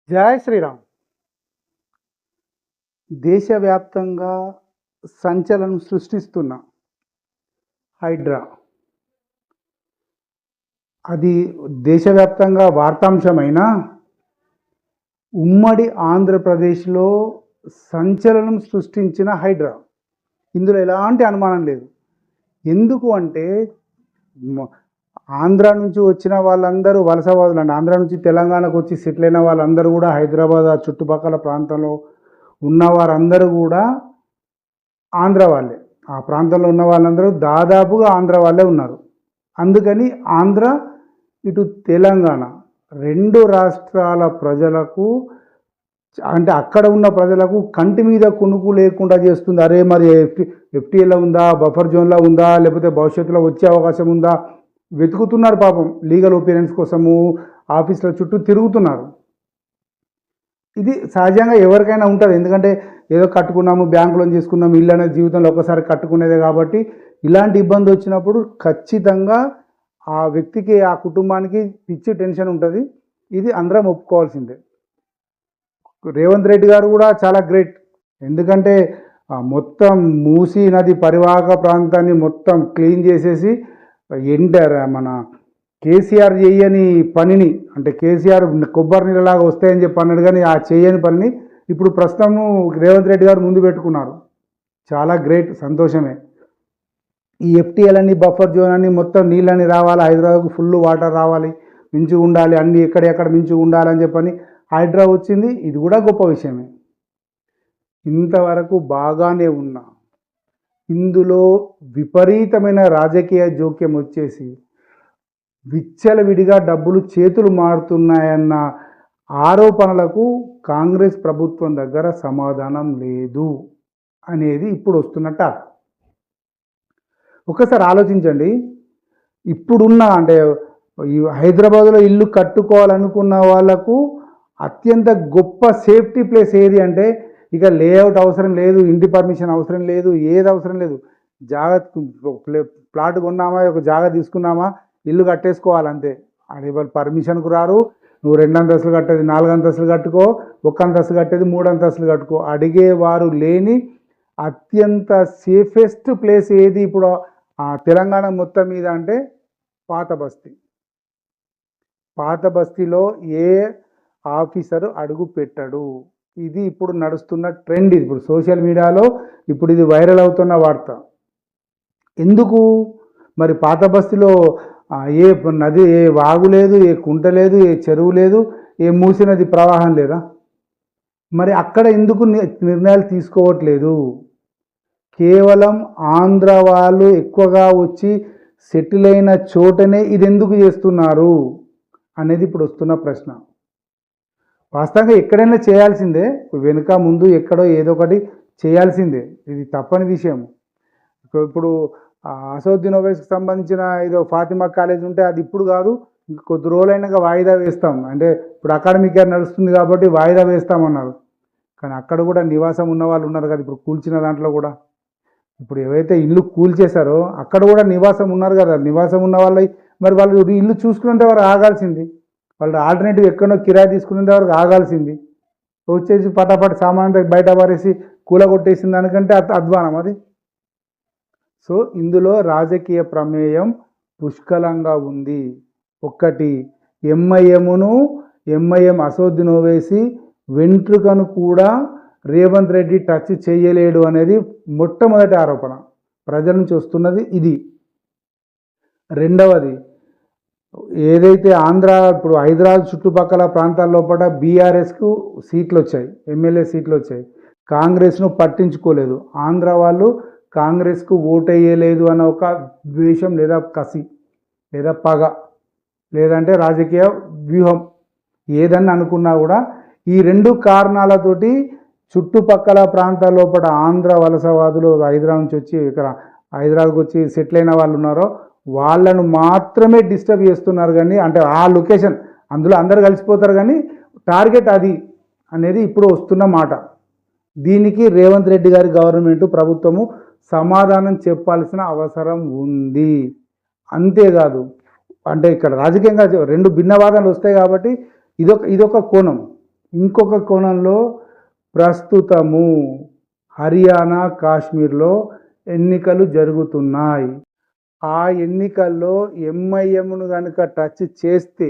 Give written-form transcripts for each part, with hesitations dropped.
జై శ్రీరామ్. దేశవ్యాప్తంగా సంచలనం సృష్టిస్తున్న హైడ్రా అది దేశవ్యాప్తంగా వార్తాంశమైన ఉమ్మడి ఆంధ్రప్రదేశ్లో సంచలనం సృష్టించిన హైడ్రా. ఇందులో ఎలాంటి అనుమానం లేదు. ఎందుకు అంటే ఆంధ్ర నుంచి వచ్చిన వాళ్ళందరూ వలసవాదులు అండి. ఆంధ్ర నుంచి తెలంగాణకు వచ్చి సెటిల్ అయిన వాళ్ళందరూ కూడా హైదరాబాద్ ఆ చుట్టుపక్కల ప్రాంతంలో ఉన్న వారందరూ కూడా ఆంధ్ర వాళ్ళే. ఆ ప్రాంతంలో ఉన్న వాళ్ళందరూ దాదాపుగా ఆంధ్ర వాళ్ళే ఉన్నారు. అందుకని ఆంధ్ర ఇటు తెలంగాణ రెండు రాష్ట్రాల ప్రజలకు అంటే అక్కడ ఉన్న ప్రజలకు కంటి మీద కునుకు లేకుండా చేస్తుంది. అరే మరి ఎఫ్టీఏలో ఉందా, బఫర్ జోన్లో ఉందా, లేకపోతే భవిష్యత్తులో వచ్చే అవకాశం ఉందా వెతుకుతున్నారు. పాపం లీగల్ ఒపీనియన్స్ కోసము ఆఫీసుల చుట్టూ తిరుగుతున్నారు. ఇది సహజంగా ఎవరికైనా ఉంటుంది. ఎందుకంటే ఏదో కట్టుకున్నాము, బ్యాంకు లోన్ చేసుకున్నాము, ఇల్లు అనేది జీవితంలో ఒకసారి కట్టుకునేదే. కాబట్టి ఇలాంటి ఇబ్బంది వచ్చినప్పుడు ఖచ్చితంగా ఆ వ్యక్తికి, ఆ కుటుంబానికి పిచ్చి టెన్షన్ ఉంటుంది. ఇది అందరం ఒప్పుకోవాల్సిందే. రేవంత్ రెడ్డి గారు కూడా చాలా గ్రేట్. ఎందుకంటే మొత్తం మూసీ నది పరివాహక ప్రాంతాన్ని మొత్తం క్లీన్ చేసేసి మన కేసీఆర్ చేయని పనిని, అంటే కేసీఆర్ కొబ్బరి నీళ్ళలాగా వస్తాయని చెప్పి అన్నాడు, కానీ ఆ చేయని పనిని ఇప్పుడు ప్రస్తుతము రేవంత్ రెడ్డి గారు ముందు పెట్టుకున్నారు. చాలా గ్రేట్, సంతోషమే. ఈ ఎఫ్టీఎల్ బఫర్ జోన్ అని మొత్తం నీళ్ళని రావాలి, హైదరాబాద్కు ఫుల్ వాటర్ రావాలి, మించి ఉండాలి, అన్నీ ఎక్కడెక్కడ మించి ఉండాలని చెప్పని హైడ్రా వచ్చింది. ఇది కూడా గొప్ప విషయమే. ఇంతవరకు బాగానే ఉన్నా ఇందులో విపరీతమైన రాజకీయ జోక్యం వచ్చేసి విచ్చలవిడిగా డబ్బులు చేతులు మారుతున్నాయన్న ఆరోపణలకు కాంగ్రెస్ ప్రభుత్వం దగ్గర సమాధానం లేదు అనేది ఇప్పుడు వస్తున్నట్ట. ఒకసారి ఆలోచించండి. ఇప్పుడున్న అంటే ఈ హైదరాబాద్లో ఇల్లు కట్టుకోవాలనుకున్న వాళ్ళకు అత్యంత గొప్ప సేఫ్టీ ప్లేస్ ఏది అంటే ఇక లేఅవుట్ అవసరం లేదు, ఇంటి పర్మిషన్ అవసరం లేదు, ఏది అవసరం లేదు. జాగా ప్లాట్ కొన్నామా, ఒక జాగా తీసుకున్నామా, ఇల్లు కట్టేసుకోవాలంతే. అది వాళ్ళు పర్మిషన్కు రారు. నువ్వు 2 అంతస్తులు కట్టేది 4 అంతస్తులు కట్టుకో, 1 అంతస్తు కట్టేది 3 అంతస్తులు కట్టుకో, అడిగేవారు లేని అత్యంత సేఫెస్ట్ ప్లేస్ ఏది ఇప్పుడు తెలంగాణ మొత్తం మీద అంటే పాత బస్తీ. పాత బస్తీలో ఏ ఆఫీసరు అడుగు పెట్టడు. ఇది ఇప్పుడు నడుస్తున్న ట్రెండ్. ఇది ఇప్పుడు సోషల్ మీడియాలో ఇప్పుడు ఇది వైరల్ అవుతున్న వార్త. ఎందుకు మరి పాత బస్తీలో ఏ నది, ఏ వాగు లేదు, ఏ కుంట లేదు, ఏ చెరువు లేదు, ఏ మూసినది ప్రవాహం లేదా? మరి అక్కడ ఎందుకు నిర్ణయాలు తీసుకోవట్లేదు? కేవలం ఆంధ్ర వాళ్ళు ఎక్కువగా వచ్చి సెటిల్ అయిన చోటనే ఇది ఎందుకు చేస్తున్నారు అనేది ఇప్పుడు వస్తున్న ప్రశ్న. వాస్తవంగా ఎక్కడైనా చేయాల్సిందే, వెనుక ముందు ఎక్కడో ఏదో ఒకటి చేయాల్సిందే, ఇది తప్పని విషయం. ఇప్పుడు అసౌద్దీన్ ఓవైసీకి సంబంధించిన ఏదో ఫాతిమా కాలేజ్ ఉంటే అది ఇప్పుడు కాదు, కొద్ది రోజులైనాక వాయిదా వేస్తాం, అంటే ఇప్పుడు అకాడమిక్ ఇయర్ నడుస్తుంది కాబట్టి వాయిదా వేస్తామన్నారు. కానీ అక్కడ కూడా నివాసం ఉన్న వాళ్ళు ఉన్నారు కదా. ఇప్పుడు కూల్చిన దాంట్లో కూడా ఇప్పుడు ఏవైతే ఇల్లు కూల్చేశారో అక్కడ కూడా నివాసం ఉన్నారు కదా. నివాసం ఉన్న వాళ్ళ మరి వాళ్ళు ఇల్లు చూసుకునేంత వరకు ఆగాల్సింది, వాళ్ళు ఆల్టర్నేటివ్ ఎక్కడో కిరాయి తీసుకునేంత వరకు ఆగాల్సింది. వచ్చేసి పటాపట సామాన్ బయట పారేసి కూలగొట్టేసిన దానికంటే అధ్వానం అది. సో ఇందులో రాజకీయ ప్రమేయం పుష్కలంగా ఉంది. ఒక్కటి, ఎంఐఎం అసౌద్దీన్ ఓవైసీ వెంట్రుకను కూడా రేవంత్ రెడ్డి టచ్ చేయలేడు అనేది మొట్టమొదటి ఆరోపణ ప్రజల నుంచి వస్తున్నది ఇది. రెండవది, ఏదైతే ఆంధ్ర ఇప్పుడు హైదరాబాద్ చుట్టుపక్కల ప్రాంతాల లోపల బీఆర్ఎస్కు సీట్లు వచ్చాయి, ఎమ్మెల్యే సీట్లు వచ్చాయి, కాంగ్రెస్ను పట్టించుకోలేదు. ఆంధ్ర వాళ్ళు కాంగ్రెస్కు ఓటేయలేదు అన్న ఒక ద్వేషం లేదా కసి లేదా పగ లేదంటే రాజకీయ వ్యూహం ఏదన్నా అనుకున్నా కూడా ఈ 2 కారణాలతోటి చుట్టుపక్కల ప్రాంతాల లోపల ఆంధ్ర వలసవాదులు హైదరాబాద్ నుంచి వచ్చి ఇక్కడ హైదరాబాద్కి వచ్చి సెటిల్ అయిన వాళ్ళు ఉన్నారో వాళ్ళను మాత్రమే డిస్టర్బ్ చేస్తున్నారు. కానీ అంటే ఆ లొకేషన్ అందులో అందరు కలిసిపోతారు, కానీ టార్గెట్ అది అనేది ఇప్పుడు వస్తున్న మాట. దీనికి రేవంత్ రెడ్డి గారి గవర్నమెంట్ ప్రభుత్వము సమాధానం చెప్పాల్సిన అవసరం ఉంది. అంతేకాదు, అంటే ఇక్కడ రాజకీయంగా 2 భిన్నవాదనలు వస్తాయి కాబట్టి ఇదొక కోణం. ఇంకొక కోణంలో ప్రస్తుతము హర్యానా కాశ్మీర్లో ఎన్నికలు జరుగుతున్నాయి. ఆ ఎన్నికల్లో ఎంఐఎంను కనుక టచ్ చేస్తే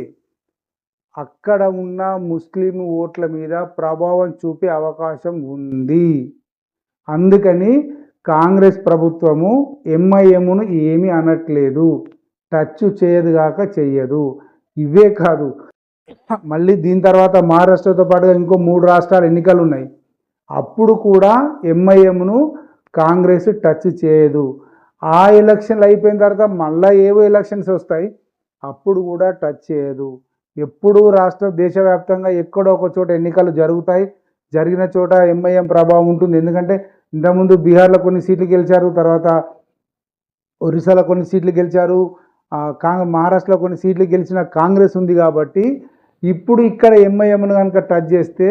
అక్కడ ఉన్న ముస్లిం ఓట్ల మీద ప్రభావం చూపే అవకాశం ఉంది. అందుకని కాంగ్రెస్ ప్రభుత్వము ఎంఐఎంను ఏమీ అనట్లేదు, టచ్ చేయదుగాక చెయ్యదు. ఇవే కాదు, మళ్ళీ దీని తర్వాత మహారాష్ట్రతో పాటుగా ఇంకో 3 రాష్ట్రాల ఎన్నికలు ఉన్నాయి. అప్పుడు కూడా ఎంఐఎంను కాంగ్రెస్ టచ్ చేయదు. ఆ ఎలక్షన్లు అయిపోయిన తర్వాత మళ్ళీ ఏవో ఎలక్షన్స్ వస్తాయి, అప్పుడు కూడా టచ్ చేయదు. ఎప్పుడు దేశవ్యాప్తంగా ఎక్కడో ఒక చోట ఎన్నికలు జరుగుతాయి, జరిగిన చోట ఎంఐఎం ప్రభావం ఉంటుంది. ఎందుకంటే ఇంతకుముందు బీహార్లో కొన్ని సీట్లు గెలిచారు, తర్వాత ఒరిస్సాలో కొన్ని సీట్లు గెలిచారు, మహారాష్ట్రలో కొన్ని సీట్లు గెలిచిన కాంగ్రెస్ ఉంది. కాబట్టి ఇప్పుడు ఇక్కడ ఎంఐఎంను కనుక టచ్ చేస్తే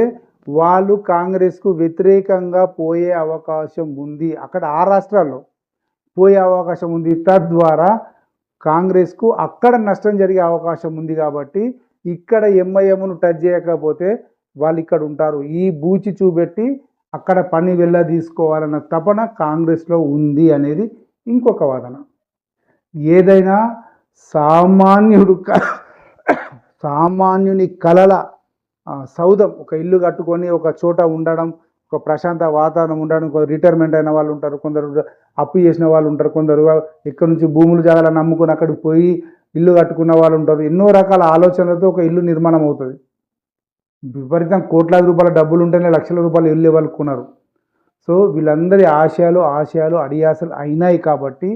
వాళ్ళు కాంగ్రెస్కు వ్యతిరేకంగా పోయే అవకాశం ఉంది. అక్కడ ఆ రాష్ట్రాల్లో పోయే అవకాశం ఉంది. తద్వారా కాంగ్రెస్కు అక్కడ నష్టం జరిగే అవకాశం ఉంది. కాబట్టి ఇక్కడ ఎంఐఎంను టచ్ చేయకపోతే వాళ్ళు ఇక్కడ ఉంటారు. ఈ బూచి చూపెట్టి అక్కడ పని తీసుకోవాలన్న తపన కాంగ్రెస్లో ఉంది అనేది ఇంకొక వాదన. ఏదైనా సామాన్యుని కలల సౌధం, ఒక ఇల్లు కట్టుకొని ఒక చోట ఉండడం, ఒక ప్రశాంత వాతావరణం ఉండడం. కొందరు రిటైర్మెంట్ అయిన వాళ్ళు ఉంటారు, కొందరు అప్పు చేసిన వాళ్ళు ఉంటారు, కొందరు ఇక్కడ నుంచి భూములు జాగాలను నమ్ముకొని అక్కడికి పోయి ఇల్లు కట్టుకున్న వాళ్ళు ఉంటారు. ఎన్నో రకాల ఆలోచనలతో ఒక ఇల్లు నిర్మాణం అవుతుంది. విపరీతం కోట్లాది రూపాయల డబ్బులు ఉంటేనే లక్షల రూపాయలు ఇల్లు ఇవ్వాలనుకున్నారు. సో వీళ్ళందరి ఆశయాలు అడియాసలు అయినాయి. కాబట్టి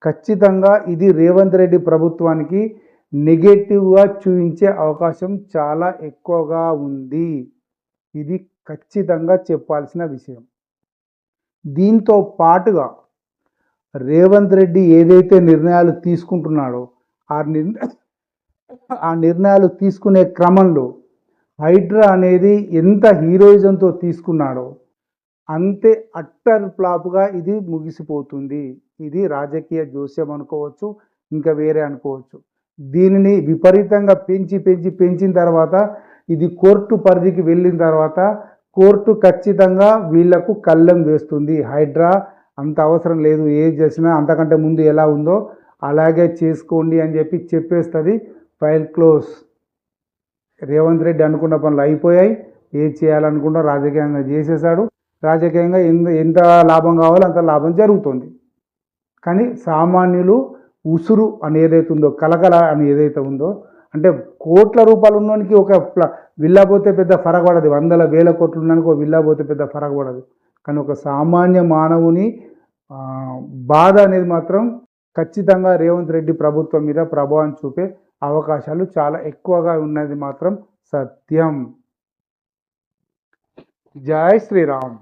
ఖచ్చితంగా ఇది రేవంత్ రెడ్డి ప్రభుత్వానికి నెగటివ్గా చూపించే అవకాశం చాలా ఎక్కువగా ఉంది. ఇది ఖచ్చితంగా చెప్పాల్సిన విషయం. దీంతో పాటుగా రేవంత్ రెడ్డి ఏదైతే నిర్ణయాలు తీసుకుంటున్నాడో ఆ నిర్ణయాలు తీసుకునే క్రమంలో హైడ్రా అనేది ఎంత హీరోయిజంతో తీసుకున్నాడో అంతే అట్టర్ ఫ్లాప్గా ఇది ముగిసిపోతుంది. ఇది రాజకీయ జోస్యం అనుకోవచ్చు, ఇంకా వేరే అనుకోవచ్చు. దీనిని విపరీతంగా పెంచిన తర్వాత ఇది కోర్టు పరిధికి వెళ్ళిన తర్వాత కోర్టు ఖచ్చితంగా వీళ్లకు కళ్ళెం వేస్తుంది. హైడ్రా అంత అవసరం లేదు, ఏది చేసినా అంతకంటే ముందు ఎలా ఉందో అలాగే చేసుకోండి అని చెప్పేస్తుంది. File close. రేవంత్ రెడ్డి అనుకున్న పనులు అయిపోయాయి. ఏది చేయాలనుకుంటా రాజకీయంగా చేసేసాడు. రాజకీయంగా ఎంత లాభం కావాలో అంత లాభం జరుగుతుంది. కానీ సామాన్యులు ఉసురు అని ఏదైతే ఉందో, కలకల అని ఏదైతే ఉందో, అంటే కోట్ల రూపాయలు ఉన్నోనికి ఒక విల్లా పోతే పెద్ద ఫరక పడదు, వందల వేల కోట్లు ఉన్నానికి ఒక విల్లా పోతే పెద్ద ఫరక పడదు. కానీ ఒక సామాన్య మానవుని బాధ అనేది మాత్రం ఖచ్చితంగా రేవంత్ రెడ్డి ప్రభుత్వం మీద ప్రభావం చూపే అవకాశాలు చాలా ఎక్కువగా ఉన్నది మాత్రం సత్యం. జై శ్రీరామ్.